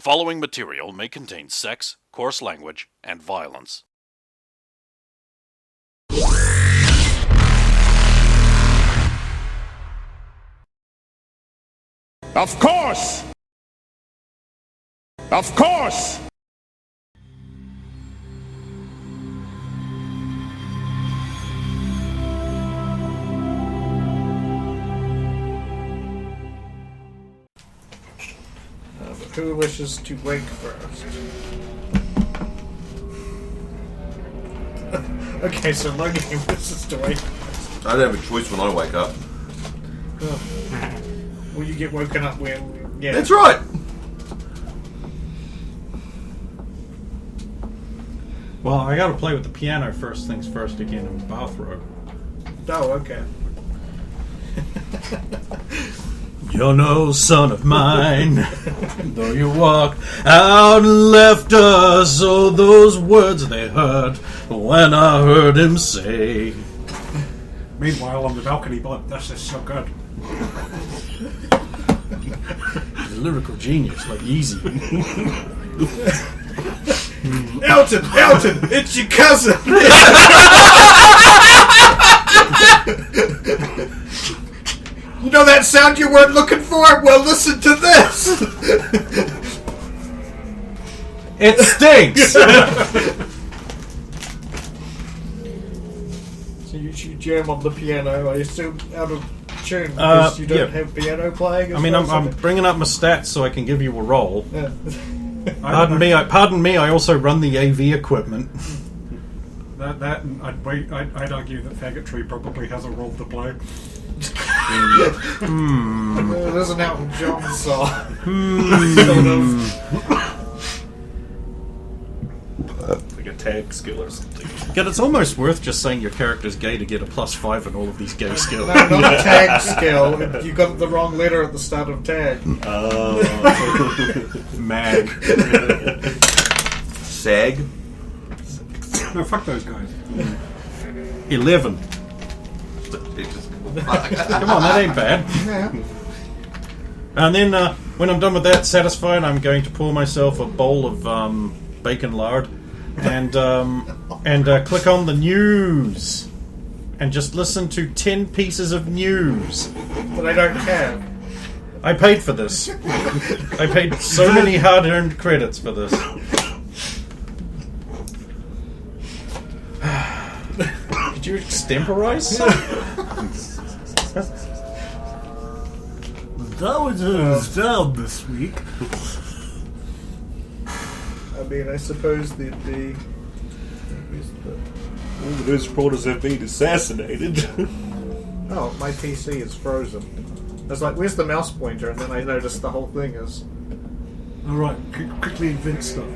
following material may contain sex, coarse language, and violence. Of course! Of course! But who wishes to wake first? Okay, so Logan wishes to wake first. I don't have a choice when I wake up. Oh. Well, you get woken up when... Yeah. That's right! Well, I gotta play with the piano first things first again in the bathrobe. Oh, okay. You're no son of mine, though you walked out and left us. Oh, those words they hurt when I heard him say. Meanwhile, on the balcony, but this is so good. He's a lyrical genius, like Easy. Elton, it's your cousin. You know that sound you weren't looking for? Well, listen to this. It stinks. So you jam on the piano. I assume out of tune because you don't have piano playing. I mean, I'm bringing up my stats so I can give you a roll. Yeah. Pardon me. I also run the AV equipment. That and I'd argue that faggotry probably has a role to play. There's an Elton John song. Sort of. Like a tag skill or something. God, it's almost worth just saying your character's gay to get a +5 in all of these gay skills. No, not a tag skill. You got the wrong letter at the start of tag. Mag. Sag. No, fuck those guys. 11. Come on, that ain't bad. Yeah. And then when I'm done with that, satisfied, I'm going to pour myself a bowl of bacon lard and click on the news and just listen to 10 pieces of news. But I don't have. I paid for this. I paid so many hard-earned credits for this. Did you extemporize? That was his job this week. I mean, I suppose they'd be... All the news reporters have been assassinated. Oh, my PC is frozen. I was like, where's the mouse pointer? And then I noticed the whole thing is... Alright, quickly invent stuff.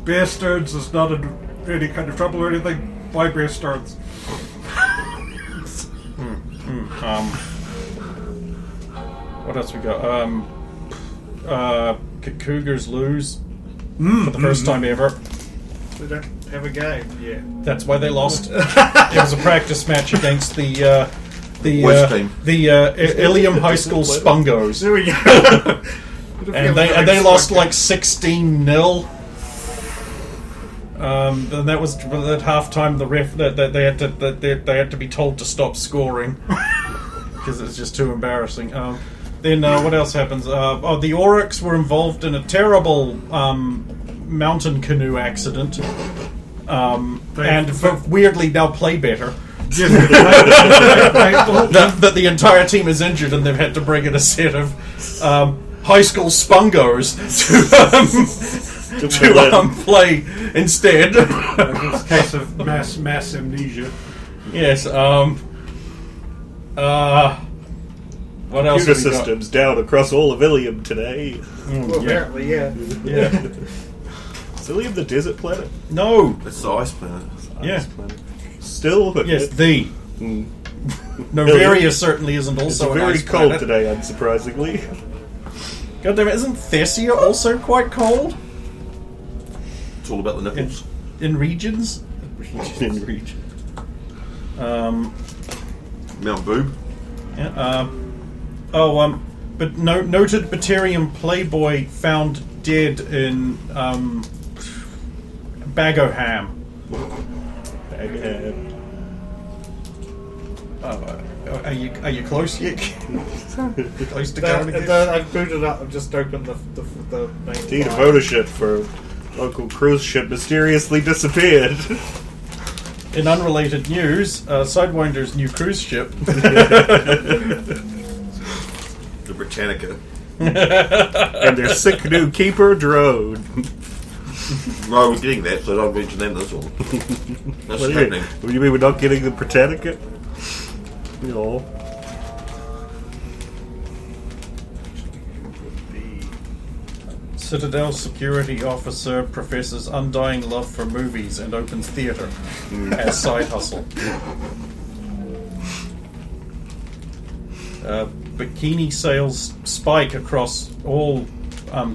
Bear Stearns is not in any kind of trouble or anything. Why Bear Stearns? What else we got? Cougars lose for the first time ever. We don't have a game yet. That's why they lost. It was a practice match against the Ilium High School Spungos. There we go. and they lost like 16-0. And that was at halftime. The ref they had to be told to stop scoring because it's just too embarrassing. Then what else happens? The Oryx were involved in a terrible mountain canoe accident, and weirdly now play better. that the entire team is injured and they've had to bring in a set of high school spungos to play instead. It's a case of mass amnesia. Yes. What else? Computer systems down across all of Ilium today. Well, apparently, yeah. Yeah. Is Ilium the desert planet? No. It's the ice planet. Yeah. Ice planet. Still? Yes, the. Mm. Novaria certainly isn't also It's an very ice cold planet. today, unsurprisingly. God damn it, isn't Thessia also quite cold? It's all about the nipples. In regions? In region. Mount Boob. Yeah, but noted Batarian playboy found dead in Bagoham. Are you close yet? Close to going again? I've booted up and just opened the main Indeed, a file. photo ship for local cruise ship mysteriously disappeared. In unrelated news, Sidewinders' new cruise ship. The Britannica. And their sick new keeper drone. No, we're getting that, so don't mention that in this one. That's What happening. do you mean we're not getting the Britannica? No. Citadel security officer professes undying love for movies and opens theatre as side hustle. Bikini sales spike across all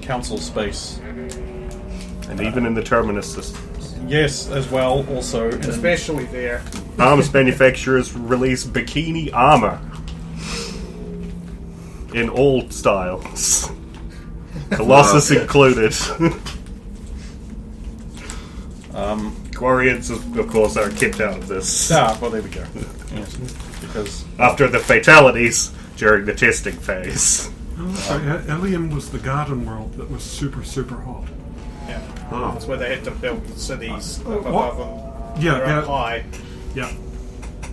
council space. And even in the terminus systems. Yes, as well. Also, Especially there. Arms manufacturers release bikini armor. In all styles. Colossus included. Quarians, of course, are kept out of this. well, there we go. Yes, because After the fatalities during the testing phase. Oh, sorry, Ilium was the garden world that was super, super hot. Yeah. Oh. That's where they had to build cities up what? above them. Yeah, They're yeah. up high. Yeah.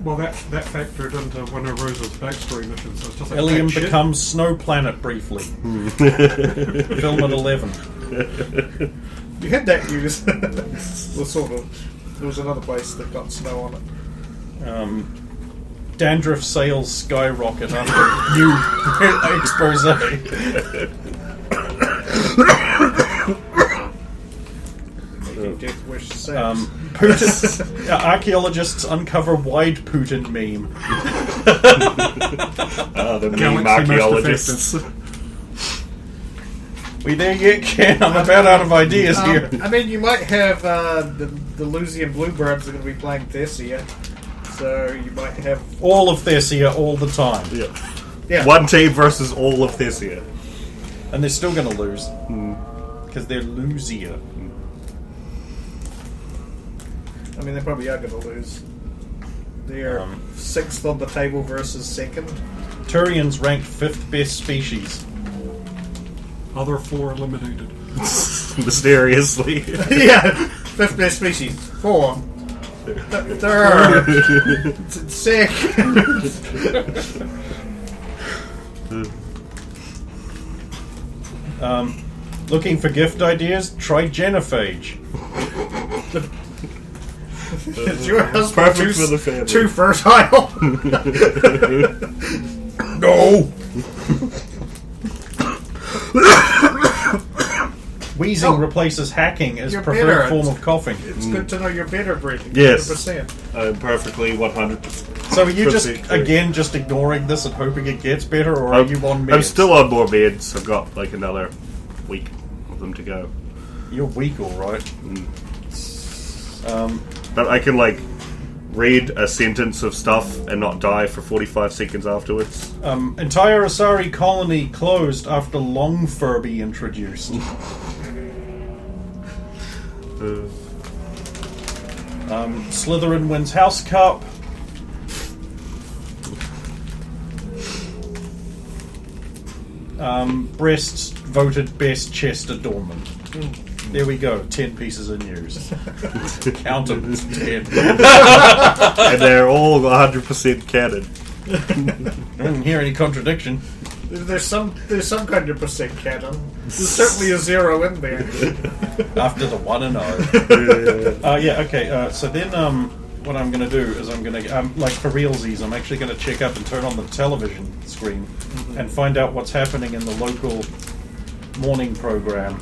Well, that factored into one of Rose's backstory missions. So it's just like Ilium that shit. becomes Snow Planet briefly. Film at 11. You had that use. Well, sort of. There was another place that got snow on it. Dandruff sales skyrocket after new expose. Death Wish 6. Putin, archaeologists uncover wide Putin meme. The meme Galaxy most archaeologists. We there yet, Ken? I'm about out of ideas here. I mean, you might have the Lusian Bluebirds are going to be playing Thessia, so you might have All of Thessia all the time. yeah. One team versus all of Thessia. And they're still going to lose. Because they're Lusia. I mean, they probably are going to lose. They're sixth on the table versus second. Turians ranked 5th best species. Other 4 eliminated. Mysteriously. Yeah, fifth best species. 4. Third. Second. Looking for gift ideas? Try Genophage. Is your husband Perfect for the family. too fertile? No! Wheezing replaces hacking as You're preferred better. form of coughing. It's good to know you're better breeding. Yes. 100%. I'm perfectly 100%. So are you just, correct. again, just ignoring this and hoping it gets better, or are you on meds? I'm still on more meds. I've got like another week of them to go. You're weak, alright. But I can like read a sentence of stuff and not die for 45 seconds afterwards. Entire Asari colony closed after Long Furby introduced. Slytherin wins House Cup. Breasts voted best chest adornment. There we go, 10 pieces of news. Count them, 10. And they're all 100% canon. I didn't hear any contradiction. There's some kind of percent canon. There's certainly a 0 in there. After the 1 and 0. So then what I'm going to do is I'm going to, like for realsies, I'm actually going to check up and turn on the television screen and find out what's happening in the local morning program,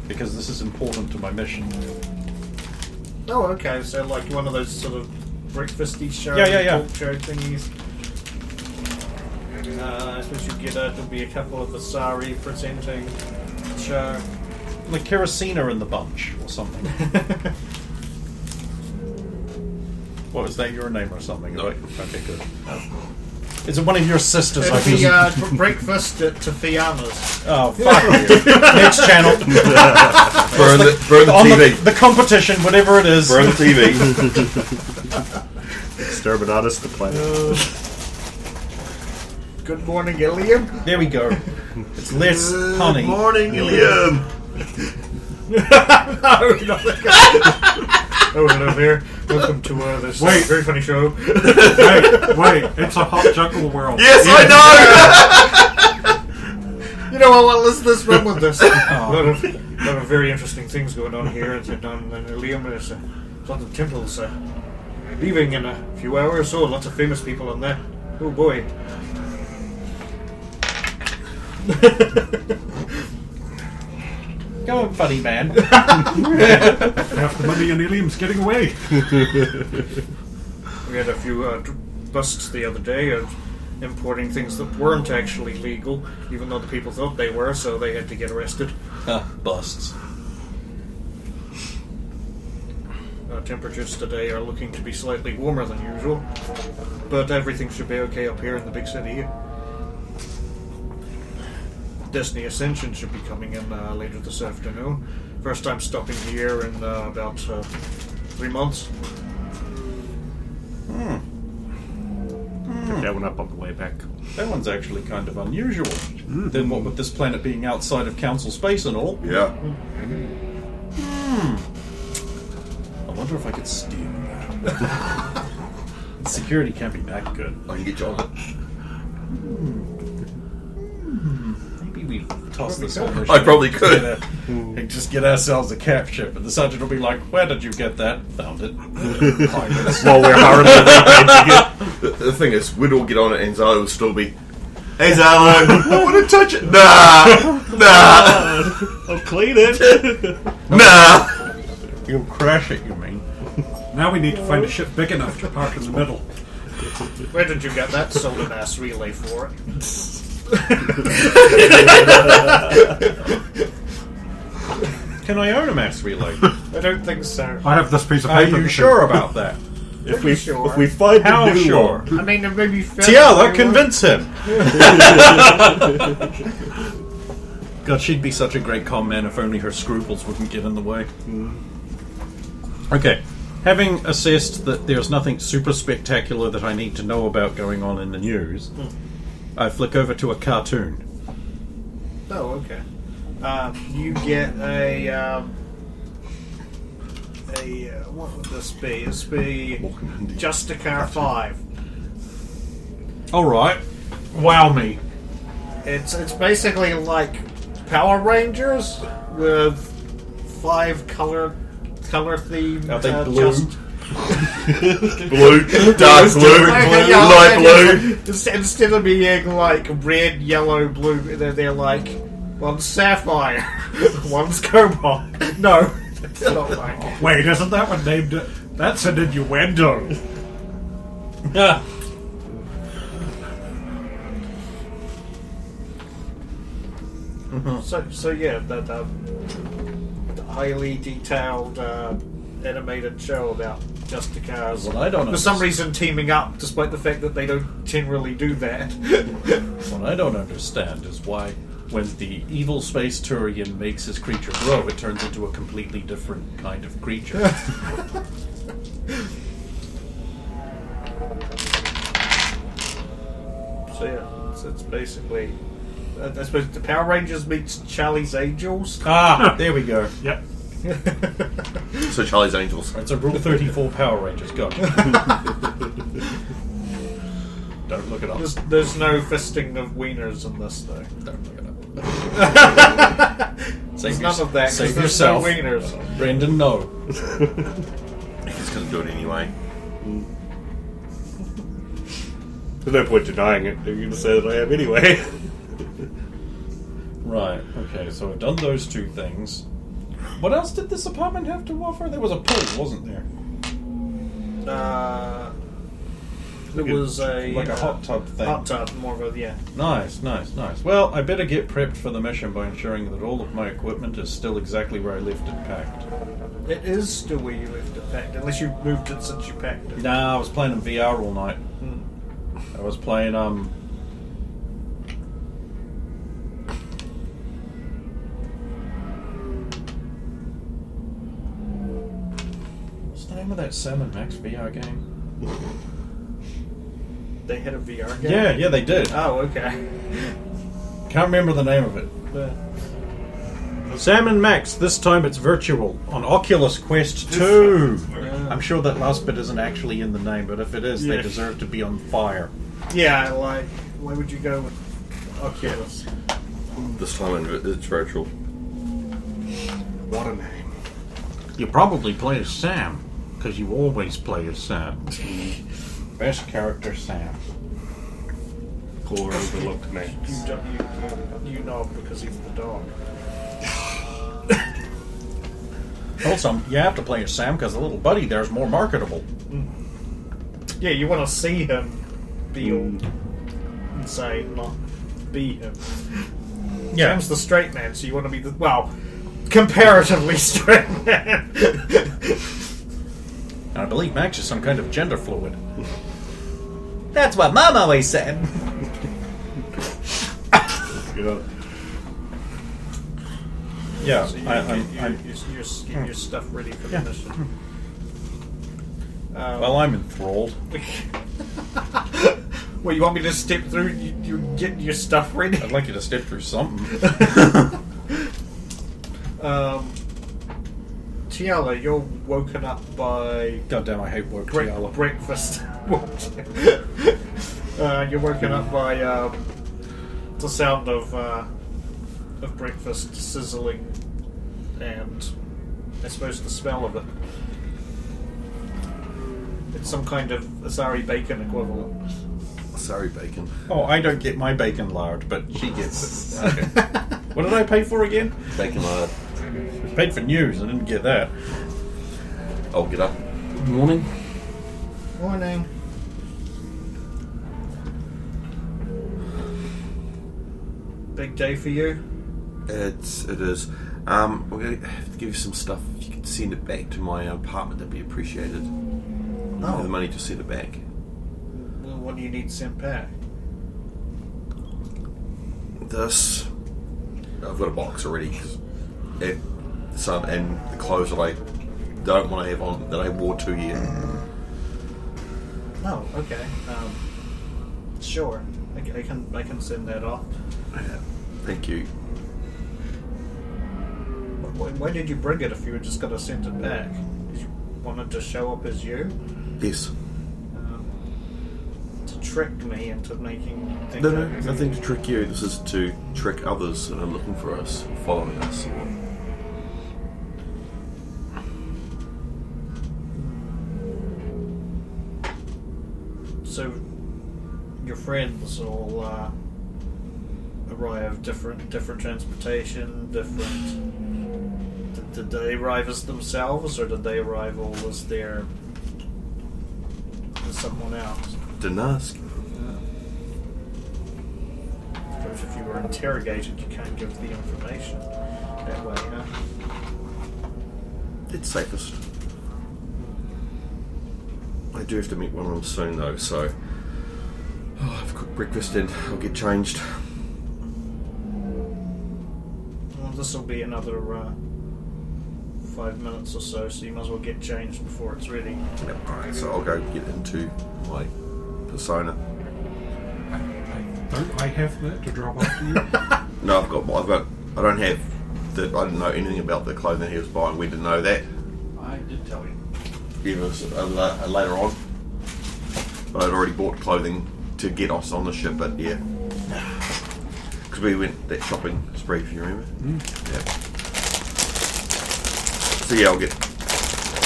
because this is important to my mission. Oh, okay. So like one of those sort of breakfasty show, Yeah. talk show thingies. I suppose you get there'll be a couple of Asari presenting the show. Like Kerosena in the bunch or something. What was that, your name or something? No. Right? Okay, good. Is it one of your sisters? It'll I be presume? breakfast at Tifiana's. Oh, fuck you. Next channel. Burn the On TV. the competition, whatever it is. Burn the TV. Exterminatus the planet. Good morning, Ilium. There we go. It's less honey. Good morning, Ilium. Oh, hello there. Welcome to this Wait. very funny show. Wait, it's a hot jungle world. Yes, I know. You know what? Let's run with this. A lot of very interesting things going on here. It's down in Ilium. There's lots of temples leaving in a few hours. So lots of famous people on there. Oh boy. Go on, funny man. Half the money in Ilium's getting away. We had a few busts the other day of importing things that weren't actually legal, even though the people thought they were, so they had to get arrested. Busts. Temperatures today are looking to be slightly warmer than usual, but everything should be okay up here in the big city. Destiny Ascension should be coming in later this afternoon. First time stopping here in about 3 months. Pick that one up on the way back. That one's actually kind of unusual. Then what with this planet being outside of council space and all. Yeah. I wonder if I could steal that. Security can't be that good. I can get you on it. Maybe we toss this on. I probably could. And just get ourselves a cap ship, and the sergeant will be like, "Where did you get that?" Found it. Pirates. While we're horribly repainting it. The thing is, we'd all get on it and Zalo would still be, "Hey Zalo, I want to touch it." Nah. I'll clean it. Nah. You'll crash it, you mean? Now we need to find a ship big enough to park in the middle. Where did you get that solar mass relay for it? Can I own a mass relay? I don't think so. I have this piece of Are paper. you that sure about that? If we Sure. find How the new sure? one. I mean, it may be fair. Tiala, convince him! God, she'd be such a great comm man if only her scruples wouldn't get in the way. Okay, having assessed that there's nothing super spectacular that I need to know about going on in the news, I flick over to a cartoon. Oh, okay. You get a what would this be? This would be Justicar 5. Alright, wow me. It's basically like Power Rangers with 5 color themed. Are they blue? Blue, dark blue, light blue. Instead of being like red, yellow, blue, they're like one's sapphire, one's cobalt. No, it's not like. Wait, isn't that one named? That's an innuendo. Yeah. So yeah, that highly detailed animated show about Justicars. What I don't For some understand- reason, teaming up, despite the fact that they don't generally do that. What I don't understand is why, when the evil space Turian makes his creature grow, it turns into a completely different kind of creature. So yeah, it's basically. I suppose the Power Rangers meets Charlie's Angels. Ah, there we go. Yep. So Charlie's Angels. It's a Rule 34 Power Rangers. Go. Don't look it up. There's no fisting of wieners in this though. Don't look it up. There's none of that. 'Cause Save there's yourself. no wieners. Brendan, no. He's going to do it anyway. There's no point denying it. You're going to say that I am anyway. Right, okay, so I've done those two things. What else did this apartment have to offer? There was a pool, wasn't there? There was a Like a hot tub thing. Hot tub, more of a yeah. Nice. Well, I better get prepped for the mission by ensuring that all of my equipment is still exactly where I left it packed. It is still where you left it packed, unless you moved it since you packed it. Nah, I was playing in VR all night. I was playing what's the name of that Sam and Max VR game? They had a VR game? Yeah, they did. Oh, okay. Can't remember the name of it. Sam and Max, this time it's virtual, on Oculus Quest 2. I'm sure that last bit isn't actually in the name, but if it is, they deserve to be on fire. Yeah, like, why would you go with Oculus? This time it's virtual. What a name. You probably play as Sam, because you always play as Sam. Best character, Sam. Poor overlooked mate. You know because he's the dog. Also, you have to play as Sam because the little buddy there is more marketable. Yeah, you want to see him be all insane, not be him. Yeah. Sam's the straight man, so you want to be the, well, comparatively straight man. And I believe Max is some kind of gender fluid. That's what Mom always said. Yeah, So you your stuff ready for the mission. Well, I'm enthralled. Well, you want me to step through? You get your stuff ready? I'd like you to step through something. Tiala, you're woken up by God damn, I hate work, great Tiala. breakfast. You're woken up by the sound of breakfast sizzling, and I suppose the smell of it. It's some kind of Asari bacon equivalent. Sorry, bacon. Oh, I don't get my bacon lard, but she gets it. Okay. What did I pay for again? Bacon lard. I paid for news. I didn't get that. I'll get up. Morning. Morning. Big day for you? It is. We're going to have to give you some stuff. If you could send it back to my apartment, that'd be appreciated. I have the money to send it back. Well, what do you need sent back? This. I've got a box already. And the clothes that I don't want to have on, that I wore 2 years. Oh, okay. Sure. I can send that off. Yeah, thank you. Why did you bring it if you were just going to send it back? Did you want it to show up as you? Yes. To trick me into making things No, nothing to trick you. This is to trick others that are looking for us, following us. So, your friends all arrive different transportation, different. Did they arrive as themselves, or did they arrive all as their as someone else? Didn't ask. Because if you were interrogated, you can't give the information that way, huh? It's safest. I do have to meet one of them soon, though, so I've cooked breakfast and I'll get changed. Well, this will be another 5 minutes or so, so you might as well get changed before it's ready. Yep, alright, so I'll go get into my persona. Don't I have that to drop off to you? No, I don't have I didn't know anything about the clothing he was buying. We didn't know that. I did tell you. It was later on. But I'd already bought clothing to get us on the ship, but yeah. Because we went that shopping spree, if you remember. Yeah. So yeah, I'll get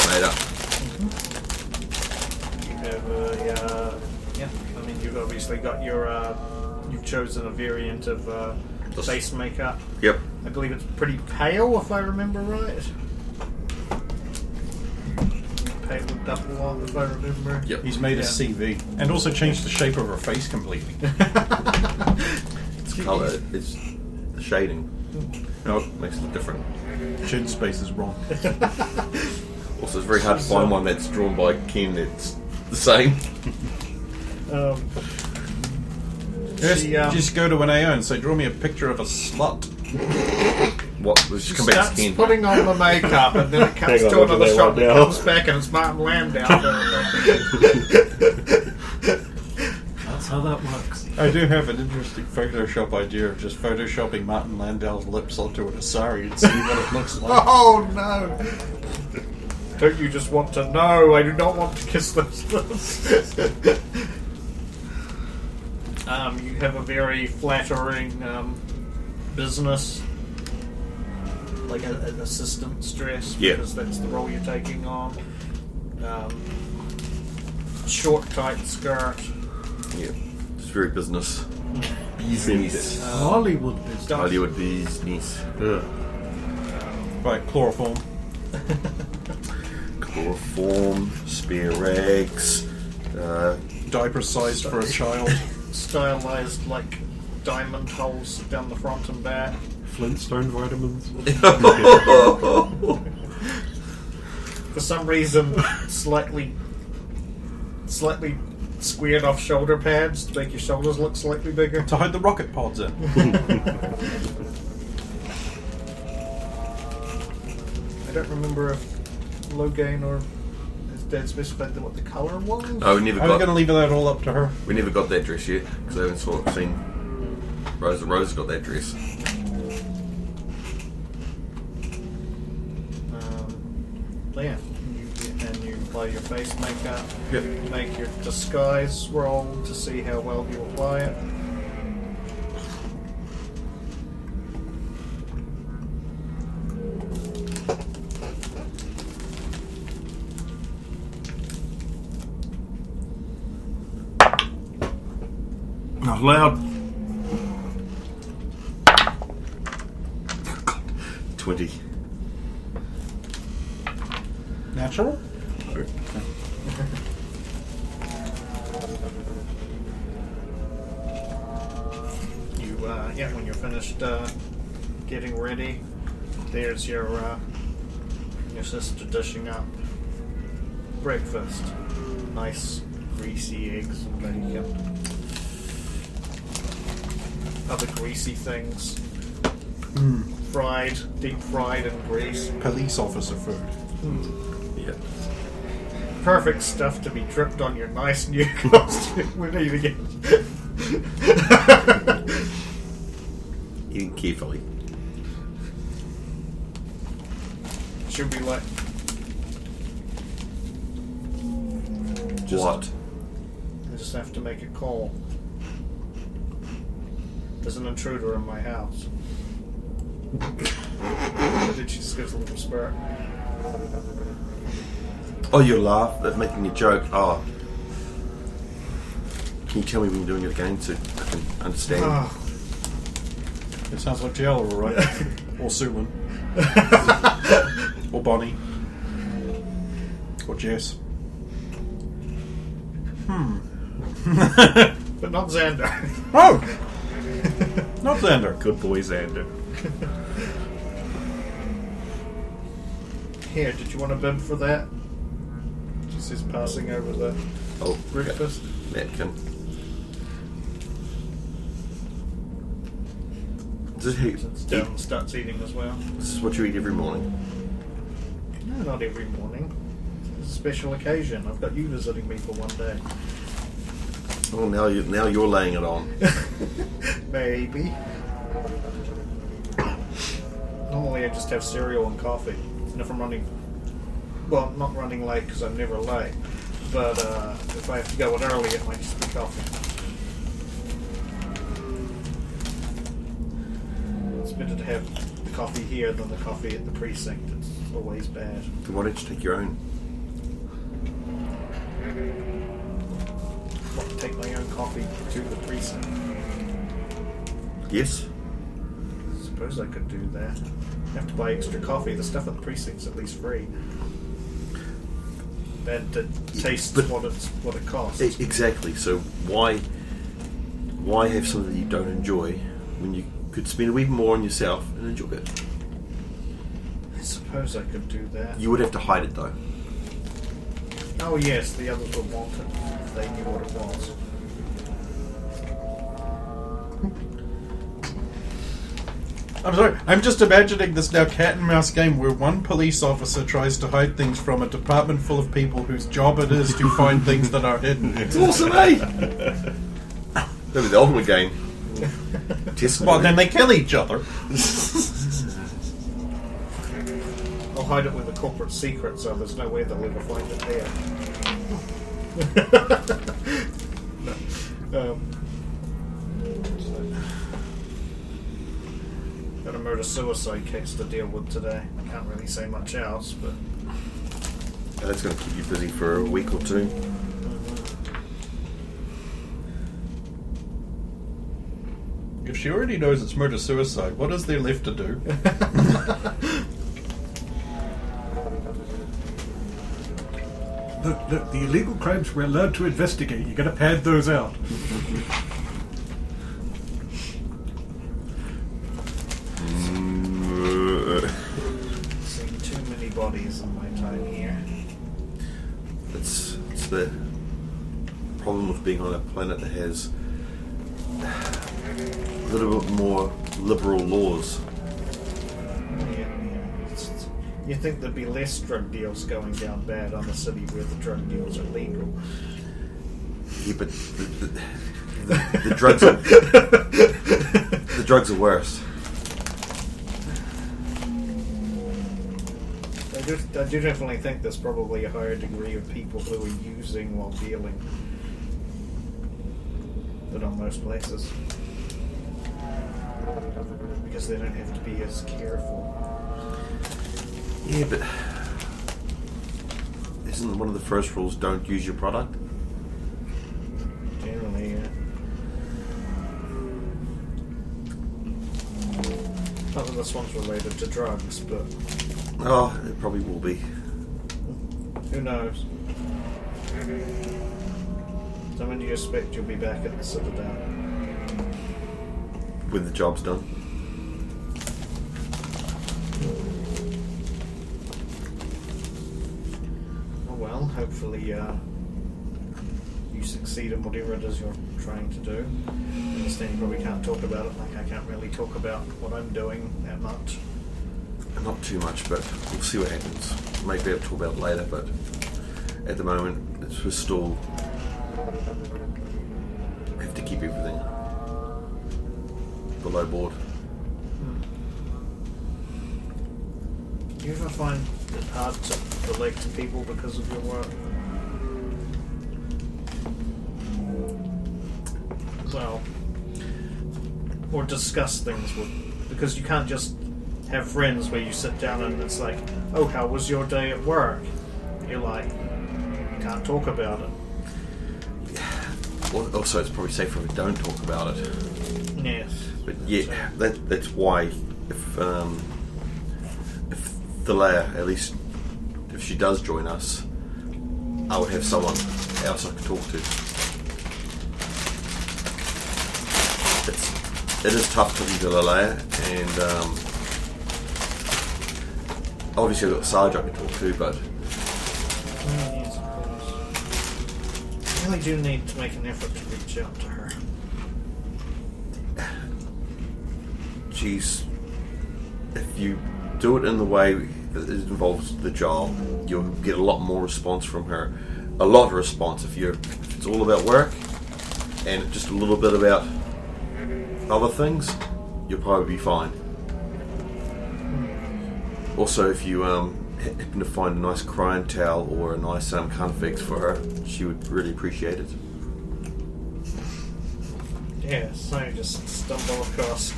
made up. You have yeah. I mean, you've obviously got your you've chosen a variant of face makeup. Yep. I believe it's pretty pale, if I remember right. Pale with double on, if I remember. Yep. He's made a CV and also changed the shape of her face completely. It's colour. It's the shading. No, it makes it different. Chin space is wrong. Also, it's very hard to find one that's drawn by Ken that's the same. Just go to an AO and say, draw me a picture of a slut. What? Let's just come back to starts Ken. putting on the makeup, and then it cuts Hang on, to I'll do another that shot, right and it now. comes back, and it's Martin Landau. That's how that works. I do have an interesting Photoshop idea of just photoshopping Martin Landau's lips onto an Asari and see what it looks like. Oh no! Don't you just want to know? I do not want to kiss those lips. You have a very flattering business, like an assistant stress, Yeah. because that's the role you're taking on. Short, tight skirt. Yeah, it's very business. Business. Hollywood business. Hollywood business. Right, chloroform. Chloroform, spare rags. Diaper sized for a child. Stylized like diamond holes down the front and back. Flintstone vitamins. For some reason, slightly squared off shoulder pads to make your shoulders look slightly bigger. To hide the rocket pods in. I don't remember if Logain or his dad specified what the colour was. No, we never I was got. going to leave that all up to her. We never got that dress yet because I haven't seen. Rose got that dress. Yeah, you apply your face makeup. Yep. You make your disguise roll to see how well you apply it. Not loud. 20. Natural? When you're finished getting ready, there's your sister dishing up breakfast. Nice greasy eggs and bacon. Other greasy things. Deep fried in grease. Police officer food. Yeah. Perfect stuff to be dripped on your nice new costume when eating it. Eating carefully. She'll be like, What? I just have to make a call. There's an intruder in my house. And then she just gives a little spurt. Oh, you laugh. They're making a joke. Oh. Can you tell me when you're doing it again so I can understand? Oh, It sounds like Giella, all right. Or Sulan. Or Bonnie. Or Jess. but not Xander. Oh! Not Xander. Good boy, Xander. Here, did you want a bib for that? She says, passing over the Oh, breakfast. napkin. Does it Since Dylan starts eating as well. This is what you eat every morning. No, not every morning. It's a special occasion. I've got you visiting me for one day. Oh, now you're laying it on. Maybe. Normally I just have cereal and coffee. And if I'm running... Well, not running late because I'm never late. But if I have to go in early, it might just be coffee. It's better to have the coffee here than the coffee at the precinct. It's always bad. Then why don't you take your own? What, take my own coffee to the precinct? Yes? I suppose I could do that. I have to buy extra coffee. The stuff at the precinct's at least free. And it tastes but- what it costs. Exactly. So why have something that you don't enjoy when you could spend a wee more on yourself and enjoy it? I suppose I could do that. You would have to hide it though. Oh yes, the others would want it if they knew what it was. I'm sorry. I'm just imagining this now cat and mouse game where one police officer tries to hide things from a department full of people whose job it is to find things that are hidden. It's awesome, eh? That'd be the ultimate game. Well, then they kill each other. I'll hide it with a corporate secret, so there's no way they'll ever find it there. Got a murder-suicide case to deal with today. I can't really say much else, but... That's going to keep you busy for a week or two. If she already knows it's murder-suicide, what is there left to do? Look, the illegal crimes we're allowed to investigate. You got to pad those out. Seen too many bodies in my time here. It's the problem with being on a planet that has a little bit more liberal laws. Yeah. You think there'd be less drug deals going down bad on a city where the drug deals are legal? Yeah, but the drugs are the drugs are worse. I do definitely think there's probably a higher degree of people who are using while dealing than on most places. Because they don't have to be as careful. Yeah, but isn't one of the first rules don't use your product? Generally, yeah. Not that this one's related to drugs, but Oh, it probably will be. who knows? So when do you expect you'll be back at the Citadel? When the job's done. Oh well, hopefully you succeed in whatever it is you're trying to do. I understand you probably can't talk about it, like I can't really talk about what I'm doing that much. Not too much, but we'll see what happens. Might be able to talk about it later, but at the moment, we're still... We have to keep everything below board. Do you ever find it hard to relate to people because of your work? Well, or discuss things with... Because you can't just have friends where you sit down and it's like, oh, how was your day at work? You're like, you can't talk about it. Well, also, it's probably safer if we don't talk about it. Yes. But yeah, that's why if Thalia, at least if she does join us, I would have someone else I could talk to. It is tough talking to Thalia, and obviously I've got Sarge I can talk to, but Yes, of course. I really do need to make an effort to reach out to her. if you do it in the way that it involves the job, you'll get a lot more response from her. A lot of response. If it's all about work and just a little bit about other things, you'll probably be fine. Also, if you happen to find a nice crying towel or a nice confix for her, she would really appreciate it. Yes, I just stumble across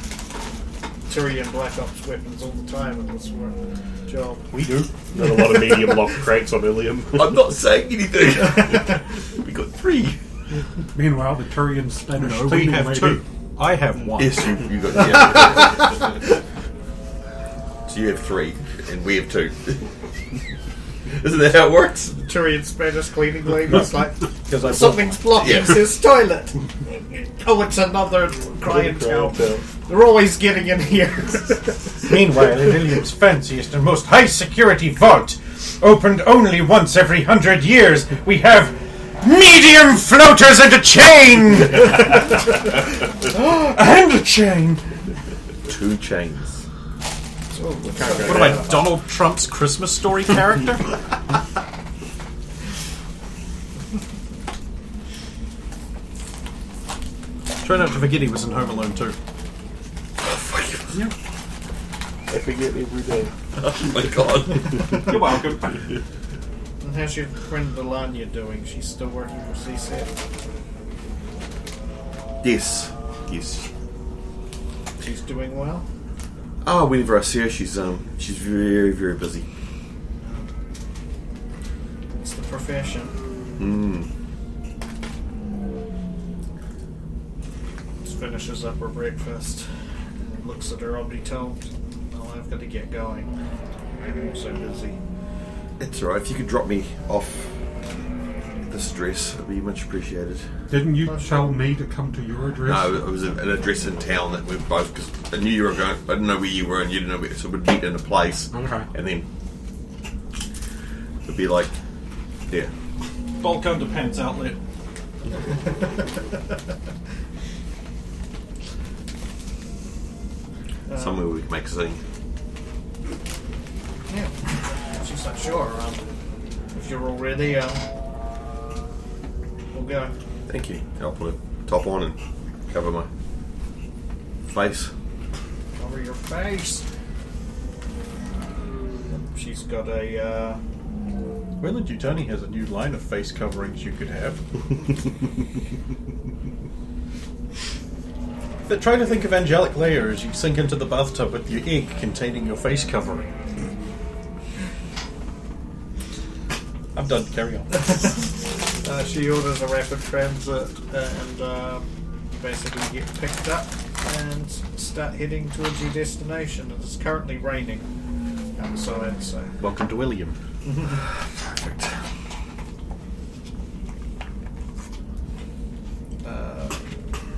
Tyrion Black Ops weapons all the time in this work job. We do. Not a lot of medium lock cranks on Ilium. I'm not saying anything. We got 3. Meanwhile, the Turians stand No, we have 2. I have 1. Yes, you got. Yeah. So you have 3, and we have 2. Isn't that how it works? Tyrion Spanish cleaning lady's like, Because I something's blocking Yeah. his toilet. Oh, it's another crying towel. They're always getting in here. Meanwhile, in Ilium's fanciest and most high-security vault, opened only once every 100 years, we have medium floaters and a chain! And a chain! 2 chains. What am I, Donald Trump's Christmas Story character? Try not to forget he was in Home Alone too. I forget every day. Oh my god. You're welcome. And how's your friend Delania doing? She's still working for CSET? Yes. She's doing well? Oh, whenever I see her, she's very, very busy. It's the profession. Just finishes up her breakfast and looks at her Omnitone. Oh, I've got to get going. I'm so busy. It's alright. If you could drop me off this address, it'd be much appreciated. Didn't you tell me to come to your address? No, it was an address in town that we both, because I knew you were going, I didn't know where you were and you didn't know where, so we'd meet in a place. Okay. And then it'd be like, yeah. Bulk underpants outlet. Somewhere we can make a scene. Yeah. She's not sure. If you're all ready, we'll go. Thank you. I'll put a top on and cover my face. Cover your face. She's got a, Wayland Yutani has a new line of face coverings you could have. But try to think of angelic layer as you sink into the bathtub with your egg containing your face covering. I'm done, carry on. she orders a rapid transit and you basically get picked up and start heading towards your destination. It's currently raining outside, so... Welcome to William. Perfect.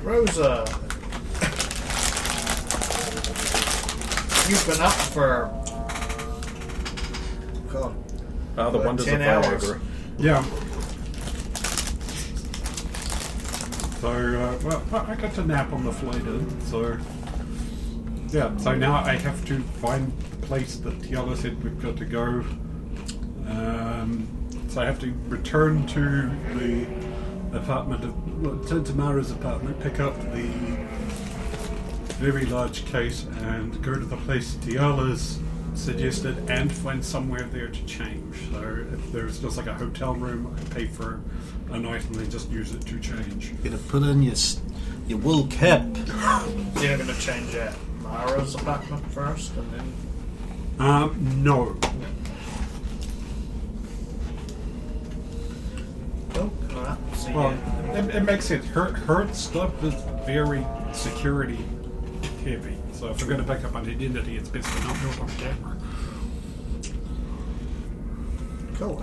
Rosa, you've been up for... God, Ah, the about wonders 10 of hours. Viagra. Yeah. So, well, I got to nap on the flight in, so... Yeah, so now I have to find the place that Tiala said we've got to go. So I have to return to the apartment to Tamara's apartment, pick up the very large case and go to the place Tiala's suggested and find somewhere there to change. So if there's just like a hotel room, I pay for a night and then just use it to change. You're gonna put in your wool cap. You're going to change at Mara's apartment first and then... No. Oh, alright. So Well, yeah. it makes sense. Her stuff is very security heavy. So if we're going to pick up an identity, it's best to not do it on camera. Cool.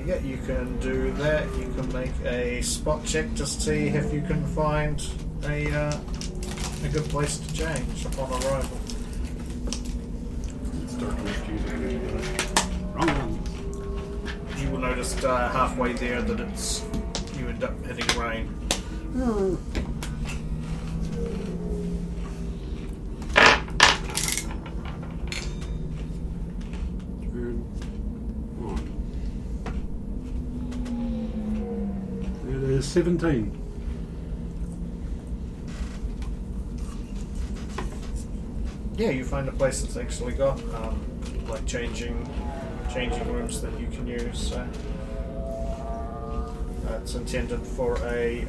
Yeah, you can do that. You can make a spot check to see if you can find a good place to change upon arrival. Wrong one. You will notice halfway there that you end up hitting rain. It is 17. Yeah, you find a place that's actually got like changing rooms that you can use. It's intended for a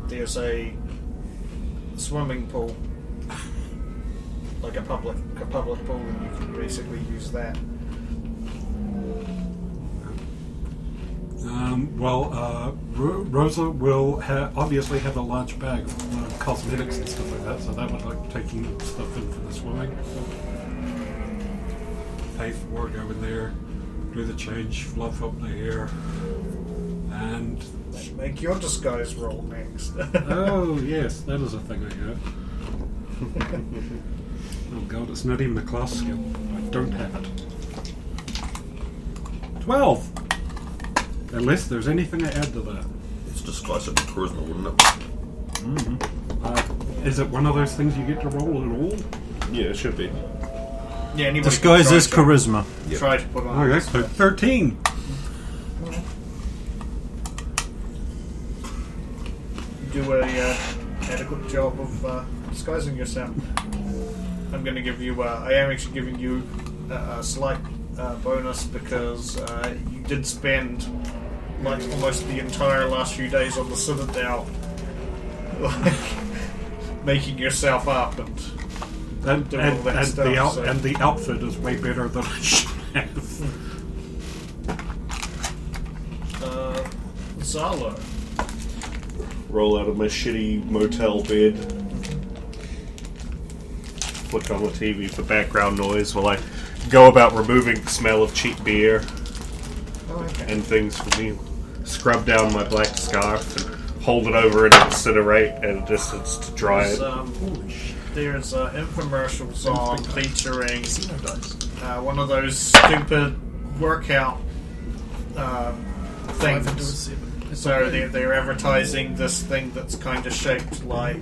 there's a swimming pool, like a public pool, and you can basically use that. Rosa will obviously have a large bag of cosmetics and stuff like that, so that would like taking stuff in for the swimming. Pay for it, go in there, do the change, fluff up the hair, and... Make your disguise roll next. Oh, yes, that is a thing I got. Oh god, it's not even a class skill. I don't have it. 12! Unless there's anything I add to that. It's disguised as charisma, wouldn't it? Is it one of those things you get to roll at all? Yeah, it should be. Yeah, anybody Disguise can is try to- charisma. Try to put on. Okay, so 13. Do a adequate job of disguising yourself. I'm going to give you. I am actually giving you a slight bonus because you did spend like almost the entire last few days on the Citadel, like making yourself up and doing all that stuff. And the outfit is way better than I should have. Zalo. Roll out of my shitty motel bed. Flick on the TV for background noise while I go about removing the smell of cheap beer and things from me. Scrub down my black scarf and hold it over and incinerate at a distance to dry it. There's infomercials on featuring one of those stupid workout things. So they're advertising this thing that's kind of shaped like